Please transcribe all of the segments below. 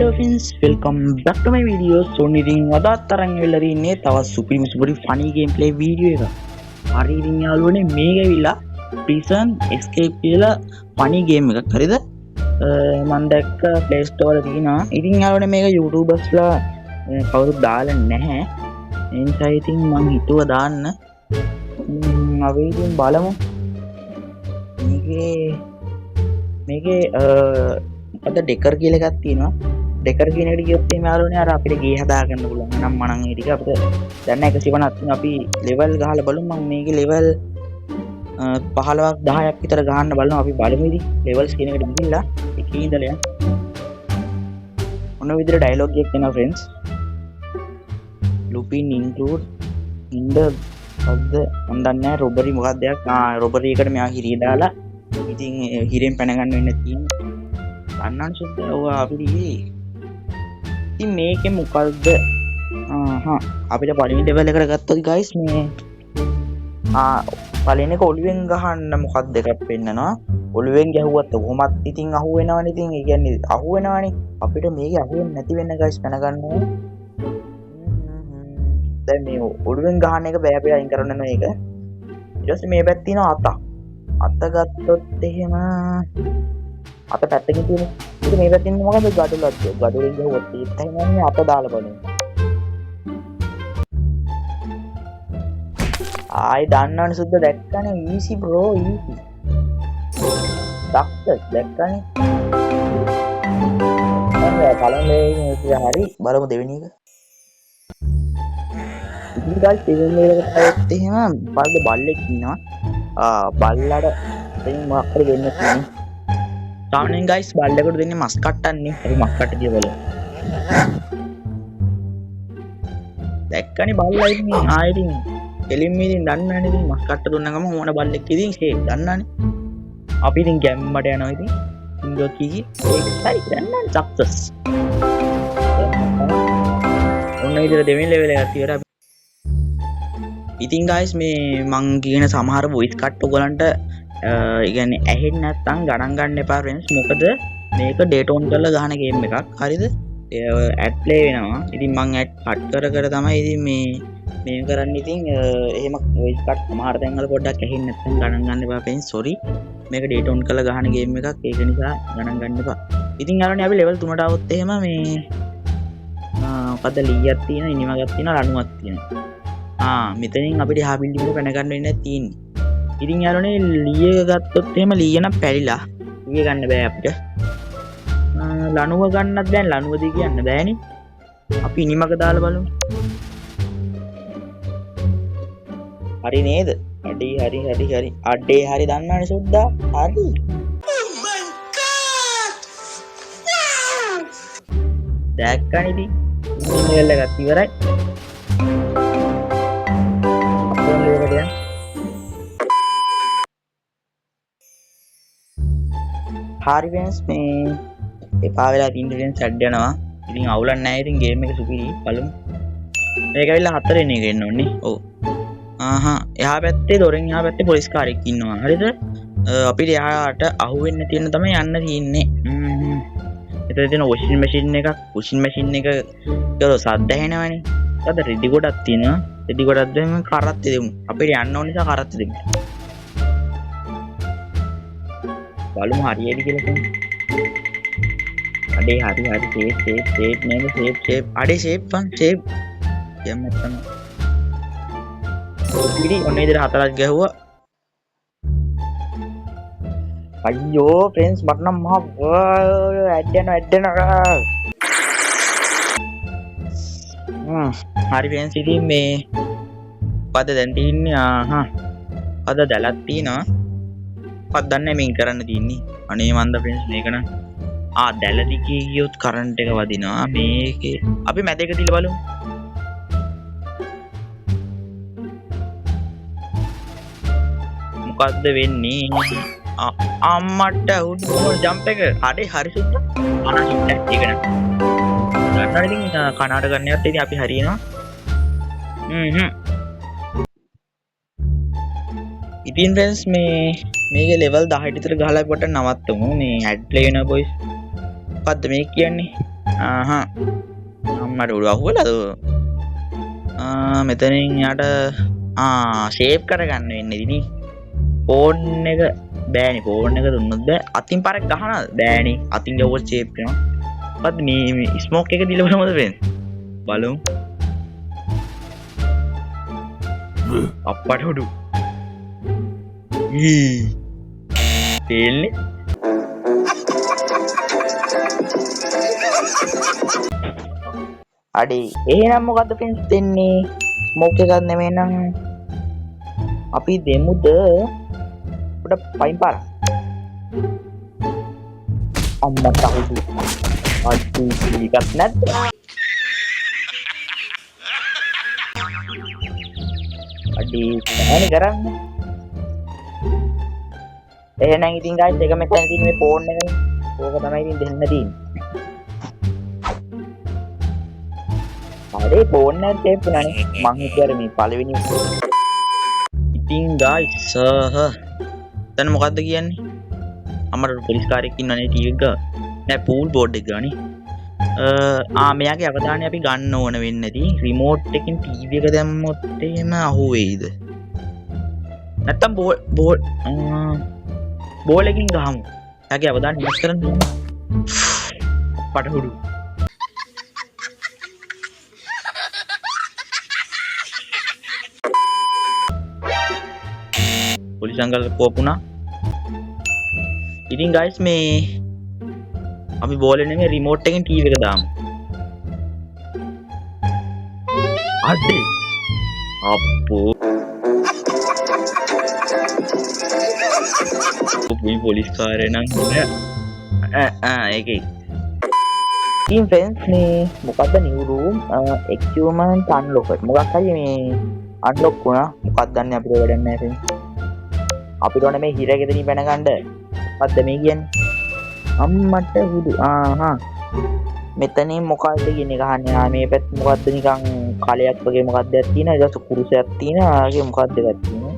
Hello friends, welcome back to my video. So ඉතින් අදත් අරන් වෙලා ඉන්නේ තවත් සුපිරි funny gameplay video එකක්. හරි ඉතින් යාළුවනේ මේක ඇවිල්ලා prison escape කියලා funny game එකක්. හරිද? මම දැක්ක Play Store වල තියෙනවා. ඉතින් යාළුවනේ මේක YouTubersලා කවුරුත් දාලා නැහැ. ඒ නිසා ඉතින් මම හිතුවා දාන්න. අපි ඉතින් බලමු. මේකේ මොකද ඩෙකර් කියලා එකක් තියෙනවා. ඩෙකර් කියන එකට ගියොත් එහෙම යාළුවනේ අර අපිට ගේ හදා ගන්න පුළුවන්. නම් මනම් ඒ ටික අපිට දැන් 150ක් අපි ලෙවල් ගහලා බලමු. මම මේකේ ලෙවල් 15ක් 10ක් විතර ගහන්න බලනවා. අපි බලමු ඉතින් ලෙවල්ස් කියන එකට ගිහිල්ලා එකේ ඉඳලා යන්න. මොන විදිහට ඩයලොග් එකක් එනවා friends. Lupin include in the මම දන්නේ නැහැ රොබරි මොකක්ද දෙයක්. රොබරි එකට මෙයා හිරිය දාලා ඉතින් හිරෙන් පැන ගන්න වෙන්න තියෙනවා. අන්නන් සුද්ද ඔය අපිට ඉතින් මේකේ මොකද්ද අපිට පළවෙනි ලෙවල් එකට ගත්තොත් guys මේ පළවෙනි එක ඔළුවෙන් ගහන්න මොකක්ද එකක් පෙන්නනවා. ඔළුවෙන් ගැහුවත් කොහොමත් ඉතින් අහු වෙනවනේ. ඉතින් ඒ කියන්නේ අහු වෙනවනේ. අපිට මේකේ අහු වෙන්නේ නැති වෙන්න guys පැන ගන්න ඕනේ. දැන් මේ ඔළුවෙන් ගහන එක බෑ බෑ අයින් කරන්න මේක. ඊට පස්සේ මේ පැත්තේ තියෙනවා අත ගත්තොත් එහෙම අත පැත්තකින් තියෙන ඉතින් මේ පැත්තේ ඉන්නේ මොකද ගඩොලක්. ගඩොලෙන් ගහුවොත් ඒත් එහෙමනේ අත දාලා බලන්න. ආයි දන්නවනේ සුද්ද දැක්කනේ easy bro easy. ඩක්ටර් දැක්කනේ. පළවෙනි එක හරි බලමු දෙවෙනි එක. ඉතින් guys දෙවෙනි එකට આવොත් එහෙම බලද බල්ලෙක් ඉන්නවා. බල්ලට ඉතින් මොකක් හරි වෙන්න තියෙන්නේ. සාමාන්‍යයෙන් guys බල්ලෙකුට දෙන්නේ මස් කට්ටන්නේ. අපි මස් කට්ට දිය බලමු. දැක්කනේ බල්ලා ඉතින් ආයෙත් එලින්ම ඉතින් දන්නවනේ ඉතින් මස් කට්ට දුන්න ගම මොන බල්ලෙක් ඉතින් හේ දන්නවනේ. අපි ඉතින් ගැම්මට යනවා ඉතින්. ඉංගෝ කීකි ඒක හරි දන්නවනේ සක්සස්. ඔන්න විතර දෙවෙනි ලෙවල් එකක් ඉවරයි. ඉතින් guys මේ මං කියන සමහර voice cut ඔයගලන්ට කියන්නේ ඇහෙන්නේ නැත්නම් ගණන් ගන්න එපා friends. මොකද මේක data on කරලා ගහන game එකක්. හරිද? ad play වෙනවා. ඉතින් මං ad cut කර තමයි ඉතින් මේ කරන්නේ. ඉතින් එහෙම voice cut සමහර තැන් වල පොඩ්ඩක් ඇහෙන්නේ නැත්නම් ගණන් ගන්න එපා friends. sorry. මේක data on කරලා ගහන game එකක්. ඒක නිසා ගණන් ගන්න එපා. ඉතින් යාළුවනේ අපි level 3ට આવොත් එහෙම මේ මොකද ලීයක් තියෙනවා, ඉනිමගක් තියෙනවා, ලණුවක් තියෙනවා. මෙතනින් අපිට හා බිල්ඩින් එක පැන ගන්න වෙන්නේ තියෙන්නේ. ඉතින් යාළුවනේ ලී එක ගත්තොත් එහෙම ලී නම් පැලිලා. ලී ගන්න බෑ අපිට. ලණුව ගන්නත් දැන් ලණුවද කියන්න බෑනේ. අපි ඉනිමක දාලා බලමු. හරි නේද? හරි. අඩේ හරි දන්නවනේ සුද්දා. හරි. Oh my god. දැක්කනේ ඉතින්. ලෙවල් එකත් ඉවරයි. හරි friends මේ එපා වෙලා තියෙන friends ඇඩ් යනවා. ඉතින් අවුලක් නැහැ. ඉතින් ගේම් එක සුපිරි. බලමු. මේක ඇවිල්ලා 4 වෙනි එක එන්න ඕනේ. ඔව්. එහා පැත්තේ දොරෙන් එහා පැත්තේ පොලිස් කාරයෙක් ඉන්නවා. හරිද? අපිට එහාට අහු වෙන්න තියෙන තමයි යන්න තියෙන්නේ. එතන තියෙන වොෂින් මැෂින් එක කරලා සද්ද ඇහෙනවනේ. අද රෙදි ගොඩක් තියෙනවා. රෙදි ගොඩක් දෙන්න කරත් දෙමු. අපිට යන්න ඕන නිසා කරත් දෙමු. බලමු හරියද කියලා කියන්නේ. අඩේ හරි සේප් නේද සේප් අඩේ සේප් යම් නැත්තම් ඉතින් ඔන්න ඉතින් 4ක් ගැහුවා. අයියෝ friends මට නම් මහ ඇඩ් යනවා. හරි friends ඉතින් මේ පද දැන් තියෙන්නේ පද දැලක් තියෙනවා. පද දන්නේ මේක කරන්න තියෙන්නේ. අනේ මන්ද friends මේක නම් දැල දිගේ ගියොත් කරන්ට් එක වදිනවා. මේකේ අපි මැද එක තියලා බලමු. මොකද්ද වෙන්නේ? අම්මට උඩ ජම්ප් එක. හරි සුද්ද. අනසුද්ද ඒක නේ. ගන්නට ඉතින් කනාට ගන්නවත් ඉතින් අපි හරියනවා. ඉතින් friends මේකේ level 10ට විතර ගහලා කොට නවත්තමු. මේ ad play වෙනවා boys. මොකද්ද මේ කියන්නේ? ආහා අම්මට උඩ අහුවලාද මෙතනින් යාට ෂේප් කරගන්න වෙන්නේ ඉතින් ෆෝන් එක බෑනේ ෆෝන් එක දුන්නොත් බෑ අතින් පාරක් ගහනවා බෑනේ අතින් ගවුවොත් ෂේප් වෙනවා මොකද්ද මේ ස්මෝක් එක දීලා බලමුද වෙන්නේ බලමු අප්පට උඩු තේල්නේ අඩේ එහෙනම් මොකද්ද ෆ්‍රෙන්ඩ්ස් දෙන්නේ ස්මෝක් එකක් නෙමෙයි නම් අපි දෙමුද උඩ පයින් පාර අම්මා තහුදු අඩු ටිකක් නැද්ද අඩේ මොනවද කරන්නේ එහෙනම් ඉතින් guys එක මෙතන තියෙන මේ ෆෝන් එකනේ ඕක තමයි ඉතින් දෙන්න තියෙන්නේ හරි ෆෝන් එක ටේප් උනානේ මං හිතුවා මේ පළවෙනි ඉතින් guys දැන් මොකද්ද කියන්නේ අම්මට පොලිස් කාර්යයක් ඉන්නවනේ ටීවී එක නෑ පූල් බෝඩ් එක ගානේ මෙයාගේ අවධානය අපි ගන්න ඕන වෙන්නේ නැති රිමෝට් එකකින් ටීවී එක දැම්මොත් එහෙම අහුවෙයිද නැත්තම් බෝල් එකකින් ගහමු එයාගේ අවධානය ඉවත් කරන්න පටහුඩු පොලිස් අංකල් කෝපුණා ඉතින් guys මේ අපි බෝල් එක නෙමෙයි රිමෝට් එකෙන් ටීවී එක දාමු අඩේ අප්පෝ මේ පොලිස් කාර්යය නම් ඒකේ ඉතින් ෆ්‍රෙන්ඩ්ස් මේ මොකද්ද නිව් රූම් එක්විප්මන්ට් අන්ලොක් මොකක් හරි මේ අන්ලොක් වුණා මොකක්ද දන්නේ අපිට වැඩක් නැහැ ෆ්‍රෙන්ඩ්ස් අපිට ඕනේ මේ හිර ගෙදරින් පැන ගන්න මොකද්ද මේ කියන්නේ අම්මට හුදු මෙතනින් මොකක්ද කියන්නේ ගහන්නේ මේ පැත්ත මොකද්ද නිකන් කලයක් වගේ මොකක්ද එකක් තියෙනවා ඊට පස්සේ කුරුසයක් තියෙනවා ආගේ මොකක්ද එකක් තියෙනවා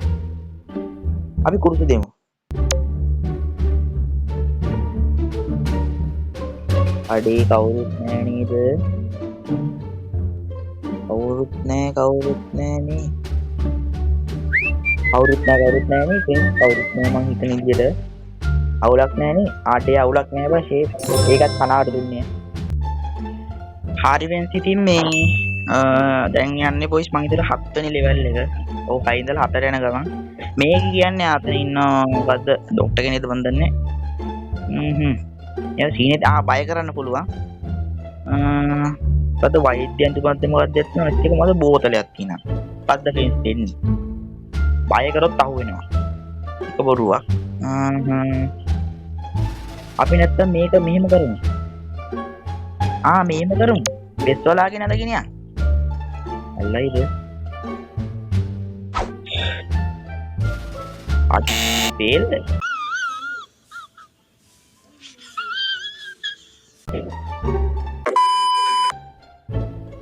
අපි කුරුස දෙමු අඩේ කවුරුත් නෑ නේද කවුරුත් නෑ නේ කවුරුත් නෑනේ කවුරුත් නෑ මං හිතන විදියට අවුලක් නෑනේ ආටේ අවුලක් නෑ බා ෂේප් ඒකත් කනාවට දුන්නේ හරි වෙන්ස් ඉතින් මේ දැන් යන්නේ බොයිස් මං හිතලා 7 වෙනි ලෙවල් එක ඔව් 6 ඉඳලා 4 යන ගමන් මේක කියන්නේ ආතන ඉන්න මොකද්ද ડોක්ටර් කෙනෙක්ද මන් දන්නේ එයා සීනෙත් බය කරන්න පුළුවන් මොකද්ද වෛද්‍යන්තු පන්ති මොකක්ද දැක්කම එක මොකද බෝතලයක් තියෙනවා මොකද්ද ෆෙන්ස් දෙන්නේ බය කරොත් අහු වෙනවා ඒක බොරුවක් අපි නැත්තම් මේක මෙහෙම කරමු මෙහෙම කරමු බෙස් වලාගෙන අදගෙන යන්න අල්ලයිද පේල්ද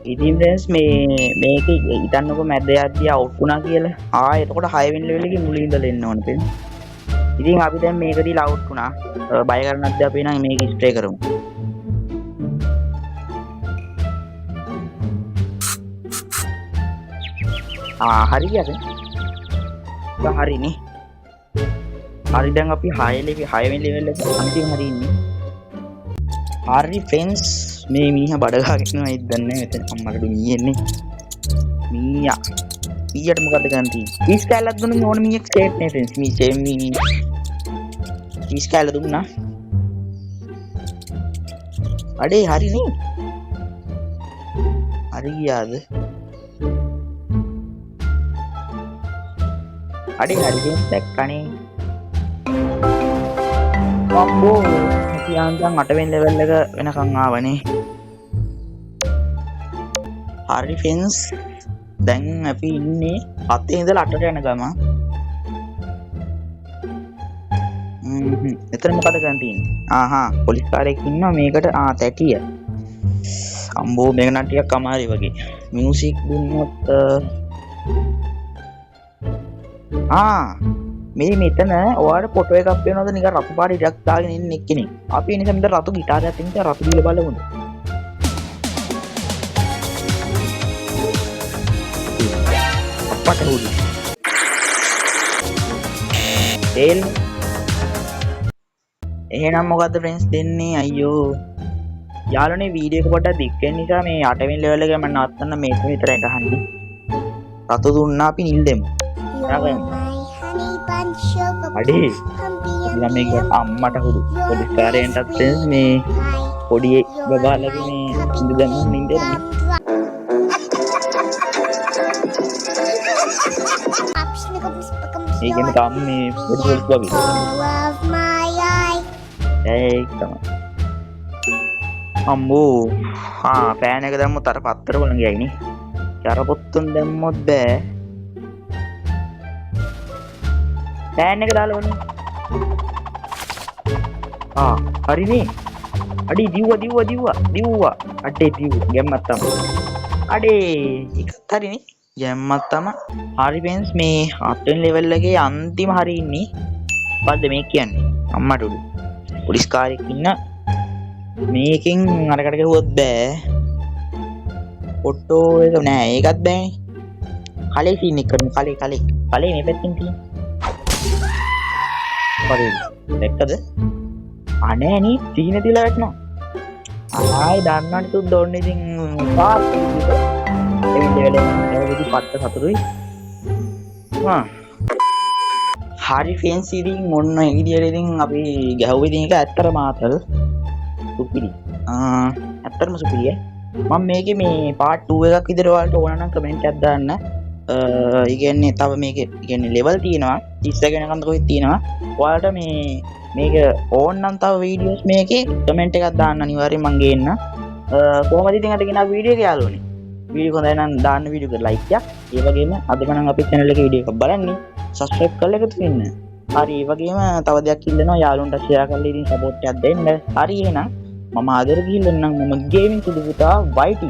ඉතින් ෆ්‍රෙන්ඩ්ස් මේක හිතන්නකො මැද යද්දී අවුට් වුණා කියලා එතකොට 6 වෙනි ලෙවල් එකේ මුලින් ඉඳලා එන්න ඕනේ ෆ්‍රෙන්ඩ්ස් ඉතින් අපි දැන් මේකදී අවුට් වුණා බය කරන්න නැද්ද අපි නම් මේක ස්ප්‍රේ කරමු හරියට හරිනේ හරි දැන් අපි 6 වෙනි ලෙවල් එක අන්තිම හරි ඉන්නේ හරි ෆ්‍රෙන්ඩ්ස් මේ මීහා බඩ ගහගෙන ඉන්නවයිද දන්නේ නැහැ මෙතන අම්මලට මීයන්නේ මීයට මොකද ගන්න තියෙන්නේ මීස් කැලක් දුන්න ඕන මීයක් ස්ටේට් නේ ෆ්‍රෙන්ඩ්ස් මීස් කැල දුන්නා අඩේ හරිනේ හරි ගියාද අඩේ හරි දැක්කනේ අම්බෝ යාන්තම් 8 වෙනි ලෙවල් එක වෙනකන් ආවනේ හරි ෆ්‍රෙන්ඩ්ස් දැන් අපි ඉන්නේ 7 ඉඳලා 8ට යන ගම එතන මොකද ගන්න තියෙන්නේ පොලිස් කාර්යයක් ඉන්නවා මේකට තැටිය අම්බෝ මේක නම් ටිකක් අමාරුයි වගේ මියුසික් දුන්නොත් මේ මෙතන ඔයාලට ෆොටෝ එකක් පේනවද නිකන් රතු පාට ඉඩක් දාගෙන ඉන්න එක්කෙනෙක් අපි ඒ නිසා මෙතන රතු ගිටාරයක් තියෙනවා රතු දීලා බලමුද පටහුඩු තේල් එහෙනම් මොකද්ද ෆ්‍රෙන්ඩ්ස් දෙන්නේ අයියෝ යාළුවනේ වීඩියෝ එක පොඩ්ඩක් දික් වෙන නිසා මේ 8 වෙනි ලෙවල් එක මම නවත්තන්න මේක විතරයි ගහන්නේ රතු දුන්නා අපි නිල් දෙමු අඩේ ළමෙක් අම්මට හුරු පොඩි කාරයෙන්ටත් ෆ්‍රෙන්ඩ්ස් මේ පොඩි බබාලගේ මේ ඉඳ දැම්මම නින්දේ ඒකෙන් තාම මේ පොඩි පොඩි ඒ තමයි අම්බෝ පෑන් එක දැම්මොත් අර පත්තර වල ගියයිනේ කරපොත්තෙන් දැම්මොත් බෑ පෑන් එක දාලා වුණා හරිනේ අඩි දිව්වා අඩේ දිව් ගැම්මත් තමයි අඩේ එකත් හරිනේ ගැම්මත් තමයි හරි ෆ්‍රෙන්ඩ්ස් මේ 8 වෙනි ලෙවල් එකේ අන්තිම හරි ඉන්නේ මොකද්ද මේ කියන්නේ අම්මට උඩු පොලිස් කාරෙක් ඉන්න මේකෙන් අරකට ගහුවොත් බෑ ෆොටෝ එක නෑ ඒකත් බෑනේ කලේ සීන් එක කරමු කලේ මේ පැත්තෙන් තියෙන හරි දැක්කද අනේනි සීන තියලා වැටෙනවා ආයි දන්නවට තුන් දෝන්නේ ඉතින් පාස් ඒ ලෙවල් එකේ පත්ත සතුරුයි හරි ෆෙන්ස් ඉතින් මොන්න ඒ විදියට ඉතින් අපි ගැහුවේ ඉතින් ඒක ඇත්තටම මාතල් සුපිරි ඇත්තටම සුපිරියි මම මේකේ මේ පාර්ට් 2 එකක් විතර ඔයාලට ඕන නම් කමෙන්ට් එකක් දාන්න ඒ කියන්නේ තව මේකේ කියන්නේ ලෙවල් තියෙනවා 30 වෙනකන් කොහෙද තියෙනවා ඔයාලට මේක ඕන නම් තව වීඩියෝස් මේකේ කමෙන්ට් එකක් දාන්න අනිවාර්යෙන් මම ගේන්න කොහොමද ඉතින් අද ගෙනා වීඩියෝ එක යාළුවනේ වීඩියෝ හොඳයි නම් දාන්න වීඩියෝ එකට ලයික් එකක් ඒ වගේම අද මම අපේ channel එකේ වීඩියෝ එකක් බලන්නේ subscribe කරලා එකතු වෙන්න හරි ඒ වගේම තව දෙයක් ඉල්ලනවා යාළුවන්ට share කරලා ඉතින් support එකක් දෙන්න හරි එහෙනම් මම ආදර ගිහින් නම් මම ගේමින් සුදු පුතා YT